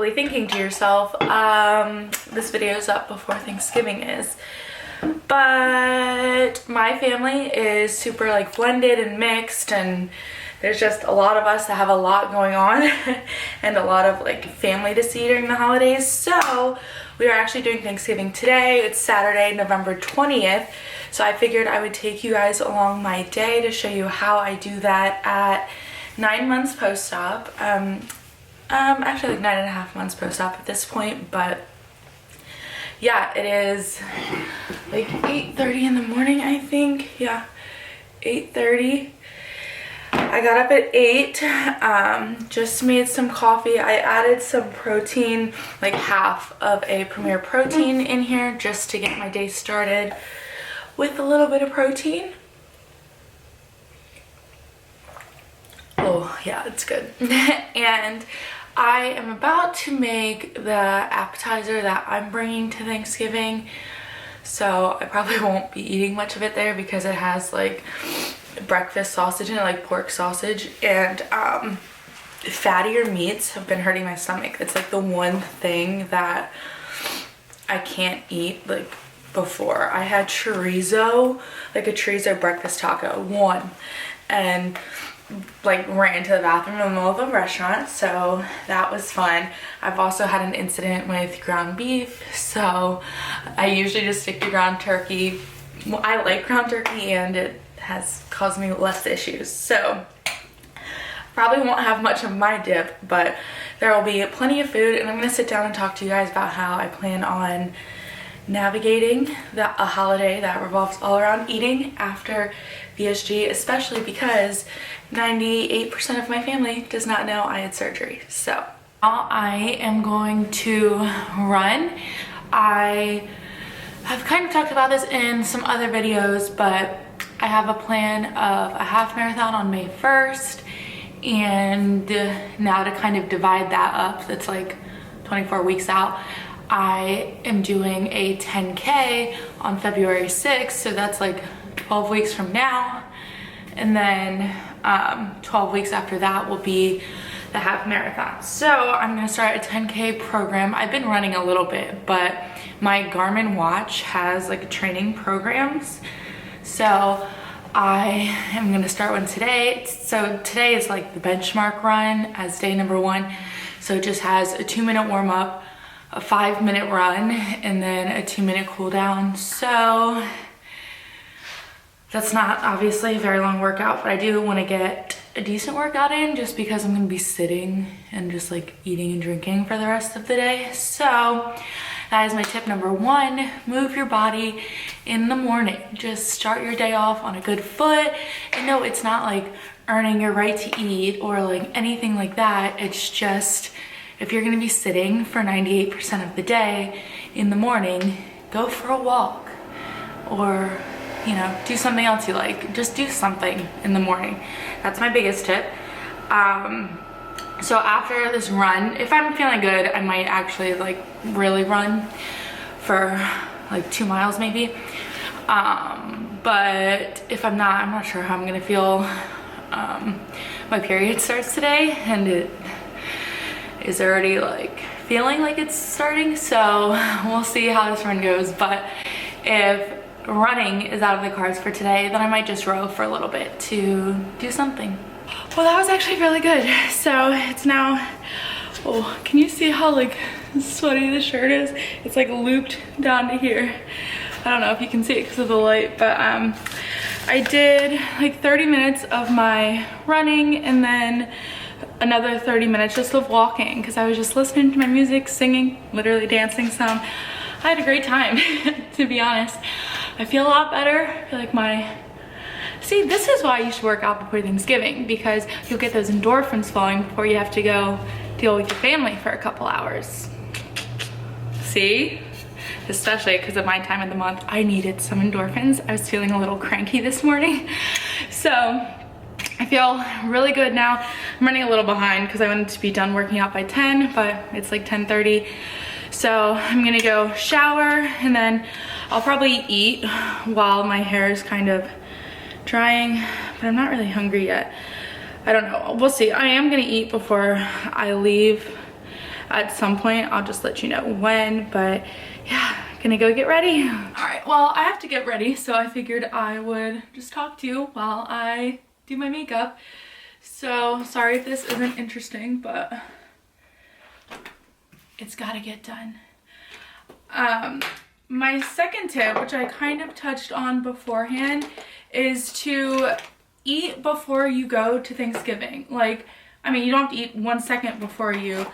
probably thinking to yourself, this video is up before Thanksgiving is. But my family is super like blended and mixed, and there's just a lot of us that have a lot going on and a lot of like family to see during the holidays. So we are actually doing Thanksgiving today. It's Saturday, November 20th. So I figured I would take you guys along my day to show you how I do that at 9 months post-op. Actually like 9.5 months post-op at this point, but yeah, it is like 8:30 in the morning, I think. Yeah, 8:30. I got up at 8, just made some coffee. I added some protein, like half of a Premier protein in here just to get my day started with a little bit of protein. Oh yeah, it's good. And I am about to make the appetizer that I'm bringing to Thanksgiving. So I probably won't be eating much of it there because it has like breakfast sausage in it, like pork sausage, and fattier meats have been hurting my stomach. It's like the one thing that I can't eat. Like before I had chorizo, like a chorizo breakfast taco, one, and like ran to the bathroom in the middle of a restaurant, so that was fun. I've also had an incident with ground beef, so I usually just stick to ground turkey. Well, I like ground turkey and it has caused me less issues, so probably won't have much of my dip, but there will be plenty of food, and I'm gonna sit down and talk to you guys about how I plan on navigating a holiday that revolves all around eating after VSG, especially because 98% of my family does not know I had surgery. So now I am going to run. I have kind of talked about this in some other videos, but I have a plan of a half marathon on May 1st, and now to kind of divide that up, that's like 24 weeks out, I am doing a 10K on February 6th, so that's like 12 weeks from now, and then 12 weeks after that will be the half marathon. So I'm gonna start a 10K program. I've been running a little bit, but my Garmin watch has like training programs, so I am gonna start one today. So today is like the benchmark run as day number 1, so it just has a 2-minute warm-up, a 5-minute run, and then a 2-minute cool down. So that's not obviously a very long workout, but I do want to get a decent workout in just because I'm going to be sitting and just like eating and drinking for the rest of the day. So that is my tip number 1. Move your body in the morning. Just start your day off on a good foot. And no, it's not like earning your right to eat or like anything like that. It's just, if you're going to be sitting for 98% of the day in the morning, go for a walk, or you know, do something else you like. Just do something in the morning. That's my biggest tip. So after this run, if I'm feeling good, I might actually like really run for like 2 miles maybe. But if I'm not sure how I'm gonna feel. My period starts today, and it is already like feeling like it's starting, so we'll see how this run goes. But if running is out of the cards for today, then I might just row for a little bit to do something. Well, that was actually really good. So it's now, oh, can you see how like sweaty the shirt is? It's like looped down to here. I don't know if you can see it because of the light, but I did like 30 minutes of my running and then another 30 minutes just of walking, because I was just listening to my music, singing, literally dancing some. I had a great time, to be honest. I feel a lot better. I feel like see, this is why you should work out before Thanksgiving, because you'll get those endorphins flowing before you have to go deal with your family for a couple hours. See? Especially because of my time of the month, I needed some endorphins. I was feeling a little cranky this morning. So I feel really good now. I'm running a little behind because I wanted to be done working out by 10, but it's like 10:30. So I'm gonna go shower, and then I'll probably eat while my hair is kind of drying, but I'm not really hungry yet. I don't know, we'll see. I am gonna eat before I leave at some point. I'll just let you know when, but yeah, gonna go get ready. All right, well, I have to get ready, so I figured I would just talk to you while I do my makeup. So sorry if this isn't interesting, but it's gotta get done. My second tip, which I kind of touched on beforehand, is to eat before you go to Thanksgiving. Like, I mean, you don't have to eat 1 second before you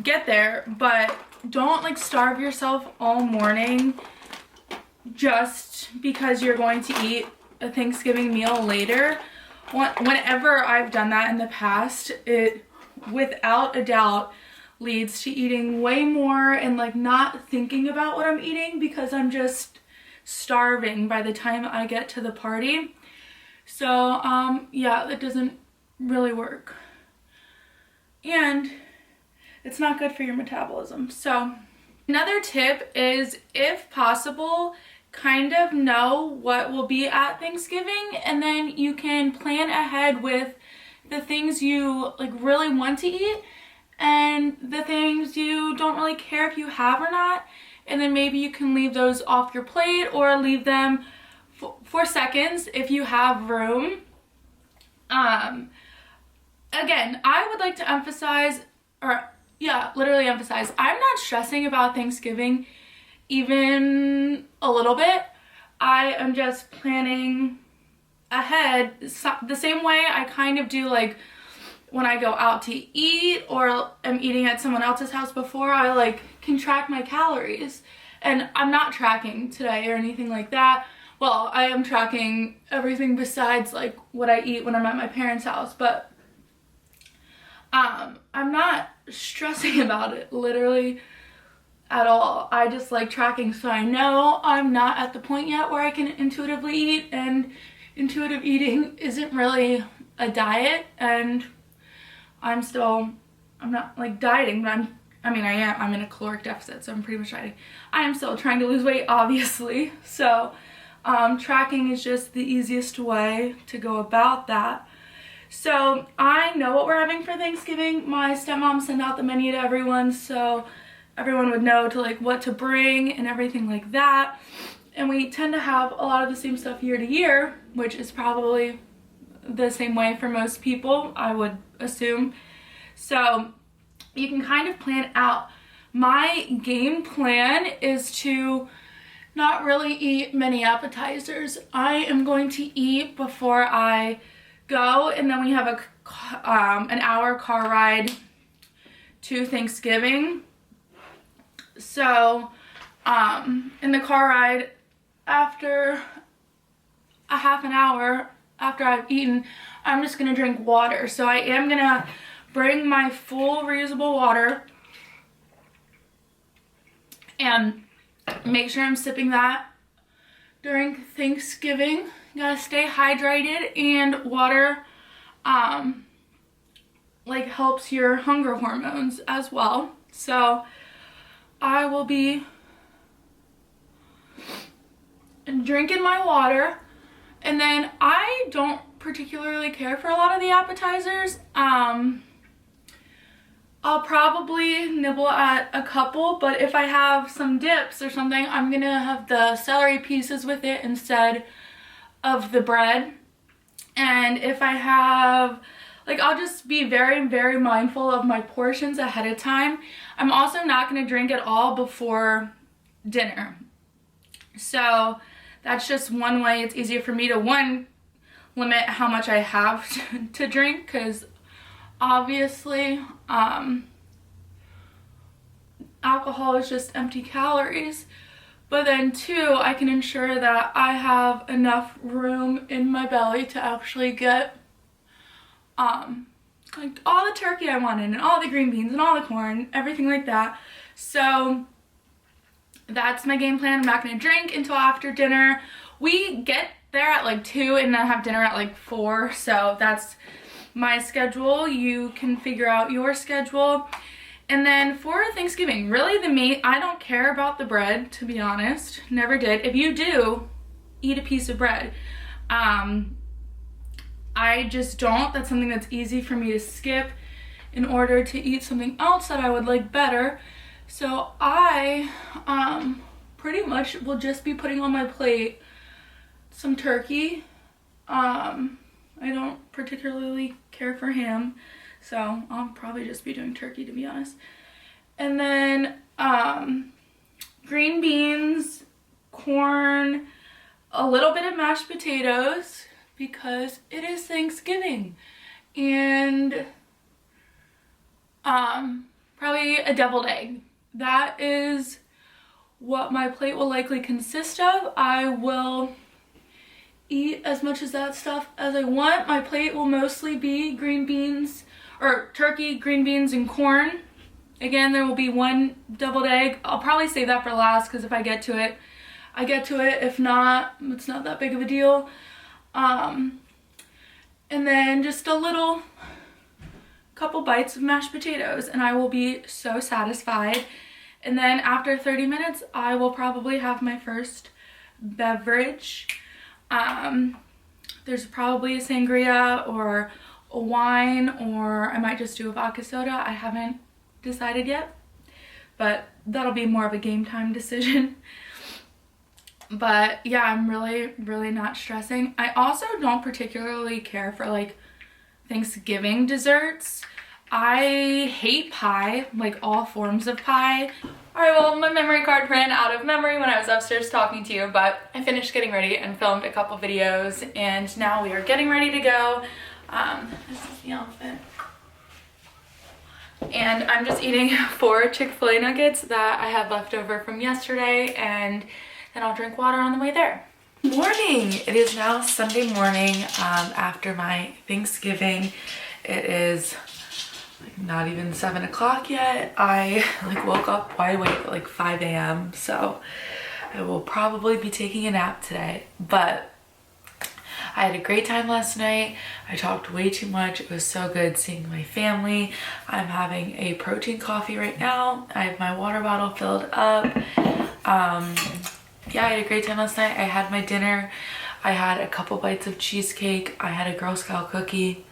get there, but don't like starve yourself all morning just because you're going to eat a Thanksgiving meal later. Whenever I've done that in the past, it without a doubt leads to eating way more and like not thinking about what I'm eating because I'm just starving by the time I get to the party. So yeah, that doesn't really work. And it's not good for your metabolism. So another tip is, if possible, kind of know what will be at Thanksgiving, and then you can plan ahead with the things you like really want to eat and the things you don't really care if you have or not, and then maybe you can leave those off your plate or leave them for seconds if you have room. Again, I would like to emphasize, or yeah, literally emphasize, I'm not stressing about Thanksgiving even a little bit. I am just planning ahead the same way I kind of do like when I go out to eat or am eating at someone else's house before. I like can track my calories, and I'm not tracking today or anything like that. Well, I am tracking everything besides like what I eat when I'm at my parents' house, but I'm not stressing about it literally at all. I just like tracking so I know I'm not at the point yet where I can intuitively eat, and intuitive eating isn't really a diet, and I'm not like dieting, but I'm in a caloric deficit, so I'm pretty much dieting. I am still trying to lose weight, obviously, so tracking is just the easiest way to go about that. So I know what we're having for Thanksgiving. My stepmom sent out the menu to everyone, so everyone would know to like what to bring and everything like that. And we tend to have a lot of the same stuff year to year, which is probably the same way for most people, I would assume. So you can kind of plan out. My game plan is to not really eat many appetizers. I am going to eat before I go, and then we have an hour car ride to Thanksgiving. So in the car ride, after a half an hour after I've eaten, I'm just gonna drink water. So I am gonna bring my full reusable water and make sure I'm sipping that during Thanksgiving. You gotta stay hydrated, and water like helps your hunger hormones as well. So I will be drinking my water, and then I don't particularly care for a lot of the appetizers. I'll probably nibble at a couple, but if I have some dips or something, I'm gonna have the celery pieces with it instead of the bread. And if I have, like, I'll just be very, very mindful of my portions ahead of time. I'm also not gonna drink at all before dinner. So that's just one way it's easier for me to, one, limit how much I have to drink, because obviously alcohol is just empty calories. But then two, I can ensure that I have enough room in my belly to actually get like all the turkey I wanted and all the green beans and all the corn, everything like that. So that's my game plan. I'm not gonna drink until after dinner. We get there at like 2 and then have dinner at like 4, so that's my schedule. You can figure out your schedule. And then for Thanksgiving, really the meat, I don't care about the bread, to be honest. Never did. If you do, eat a piece of bread. I just don't. That's something that's easy for me to skip in order to eat something else that I would like better. So I pretty much will just be putting on my plate some turkey. I don't particularly care for ham, so I'll probably just be doing turkey, to be honest. And then green beans, corn, a little bit of mashed potatoes because it is Thanksgiving, and probably a deviled egg. That is what my plate will likely consist of. I will eat as much of that stuff as I want. My plate will mostly be green beans, or turkey, green beans, and corn. Again, there will be one deviled egg. I'll probably save that for last because if I get to it, I get to it. If not, it's not that big of a deal. And then just a little couple bites of mashed potatoes and I will be so satisfied. And then after 30 minutes, I will probably have my first beverage. There's probably a sangria or a wine, or I might just do a vodka soda. I haven't decided yet, but that'll be more of a game time decision. But yeah, I'm really not stressing. I also don't particularly care for like Thanksgiving desserts. I hate pie, like all forms of pie. Alright, well, my memory card ran out of memory when I was upstairs talking to you, but I finished getting ready and filmed a couple videos, and now we are getting ready to go. This is the outfit. And I'm just eating 4 Chick-fil-A nuggets that I had left over from yesterday, and then I'll drink water on the way there. Morning! It is now Sunday morning after my Thanksgiving. It is like not even 7 o'clock yet. I like woke up wide awake at like 5 a.m. so I will probably be taking a nap today, but I had a great time last night. I talked way too much. It was so good seeing my family. I'm having a protein coffee right now. I have my water bottle filled up. Yeah, I had a great time last night. I had my dinner. I had a couple bites of cheesecake. I had a Girl Scout cookie,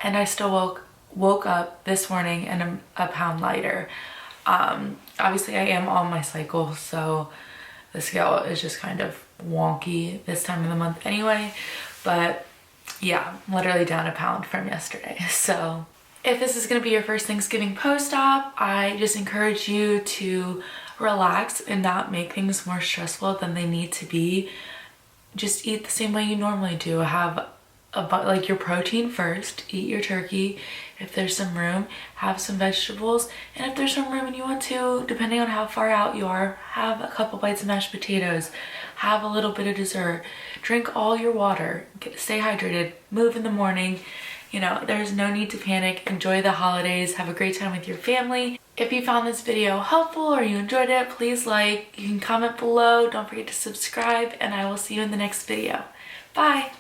and I still woke up this morning and I'm a pound lighter. Obviously I am on my cycle, so the scale is just kind of wonky this time of the month anyway, but yeah, I'm literally down a pound from yesterday. So if this is going to be your first Thanksgiving post-op, I just encourage you to relax and not make things more stressful than they need to be. Just eat the same way you normally do. Have like your protein first, eat your turkey. If there's some room, have some vegetables, and if there's some room and you want to, depending on how far out you are, have a couple bites of mashed potatoes, have a little bit of dessert, drink all your water, stay hydrated, move in the morning. You know, there's no need to panic. Enjoy the holidays, have a great time with your family. If you found this video helpful or you enjoyed it, please like, you can comment below, don't forget to subscribe, and I will see you in the next video. Bye!